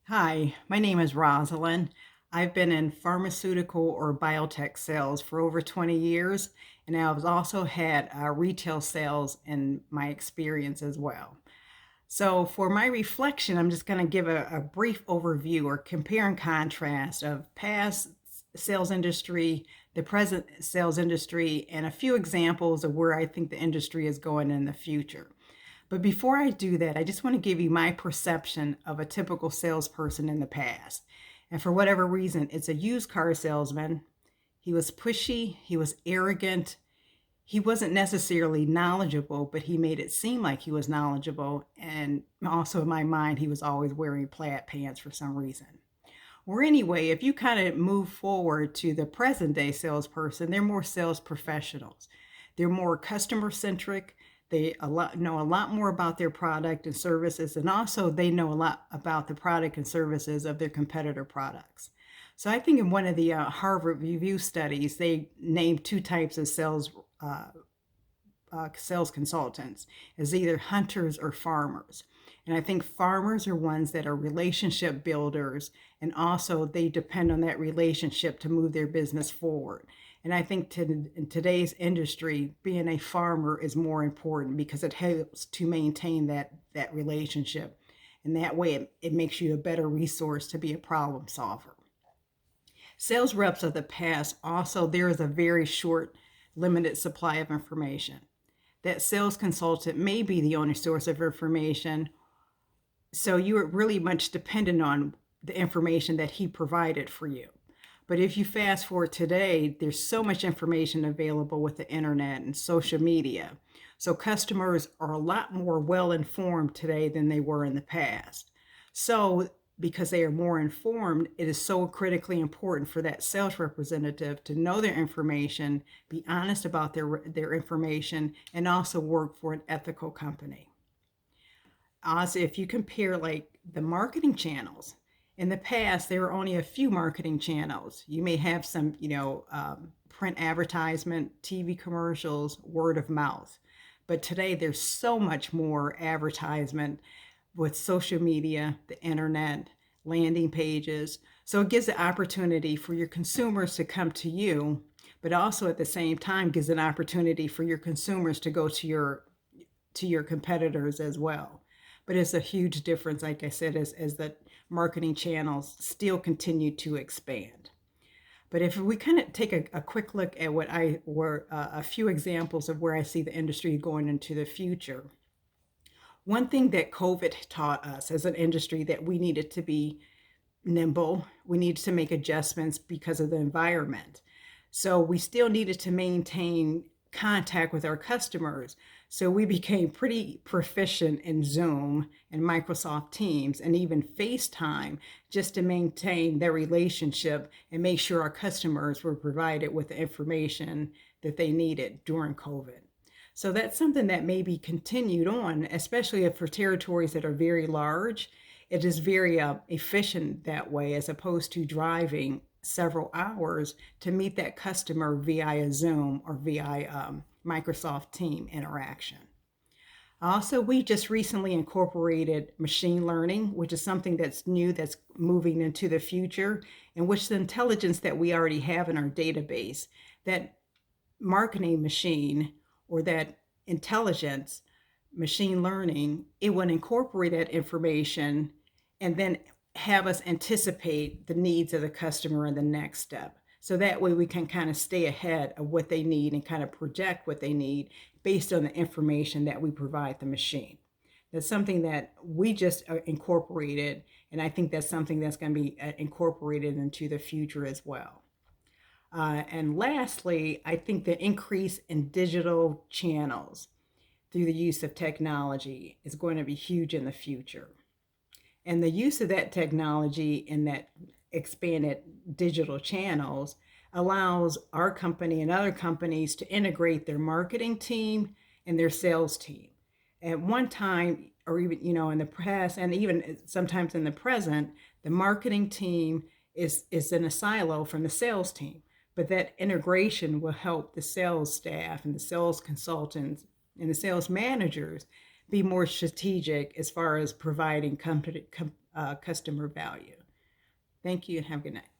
Hi, my name is Rosilyn. I've been in pharmaceutical or biotech sales for over 20 years, and I've also had retail sales in my experience as well. So, for my reflection, I'm just going to give a brief overview or compare and contrast of past sales industry, the present sales industry, and a few examples of where I think the industry is going in the future. But before I do that, I just want to give you my perception of a typical salesperson in the past. And for whatever reason, it's a used car salesman. He was pushy, he was arrogant, he wasn't necessarily knowledgeable, but he made it seem like he was knowledgeable. And also, in my mind, he was always wearing plaid pants for some reason. Or anyway, if you kind of move forward to the present day salesperson, they're more sales professionals. They're more customer centric. Know a lot more about their product and services, and also they know a lot about the product and services of their competitor products. So I think in one of the Harvard Review studies, they named two types of sales consultants as either hunters or farmers. And I think farmers are ones that are relationship builders, and also they depend on that relationship to move their business forward. And I think in today's industry, being a farmer is more important because it helps to maintain that relationship. And that way, it makes you a better resource to be a problem solver. Sales reps of the past also, there is a very short, limited supply of information. That sales consultant may be the only source of information, so you are really much dependent on the information that he provided for you. But if you fast forward today, there's so much information available with the internet and social media. So customers are a lot more well informed today than they were in the past. So because they are more informed, it is so critically important for that sales representative to know their information, be honest about their information, and also work for an ethical company. Also, if you compare like the marketing channels, in the past there were only a few marketing channels. You may have some, print advertisement, TV commercials, word of mouth. But today there's so much more advertisement with social media, the internet, landing pages. So it gives the opportunity for your consumers to come to you, but also at the same time gives an opportunity for your consumers to go to your competitors as well. But it's a huge difference, like I said, as the marketing channels still continue to expand. But if we kind of take a quick look at what I were a few examples of where I see the industry going into the future. One thing that COVID taught us as an industry that we needed to be nimble, we needed to make adjustments because of the environment. So we still needed to maintain contact with our customers. So we became pretty proficient in Zoom and Microsoft Teams and even FaceTime just to maintain their relationship and make sure our customers were provided with the information that they needed during COVID. So that's something that may be continued on, especially for territories that are very large. It is very efficient that way as opposed to driving several hours to meet that customer via Zoom or via Microsoft Team interaction. Also, we just recently incorporated machine learning, which is something that's new, that's moving into the future, in which the intelligence that we already have in our database, that marketing machine or that intelligence, machine learning, it would incorporate that information and then have us anticipate the needs of the customer in the next step. So that way we can kind of stay ahead of what they need and kind of project what they need based on the information that we provide the machine. That's something that we just incorporated, and I think that's something that's going to be incorporated into the future as well. And lastly, I think the increase in digital channels through the use of technology is going to be huge in the future. And the use of that technology in that expanded digital channels allows our company and other companies to integrate their marketing team and their sales team. At one time, or even in the past, and even sometimes in the present, the marketing team is in a silo from the sales team. But that integration will help the sales staff and the sales consultants and the sales managers be more strategic as far as providing customer value. Thank you and have a good night.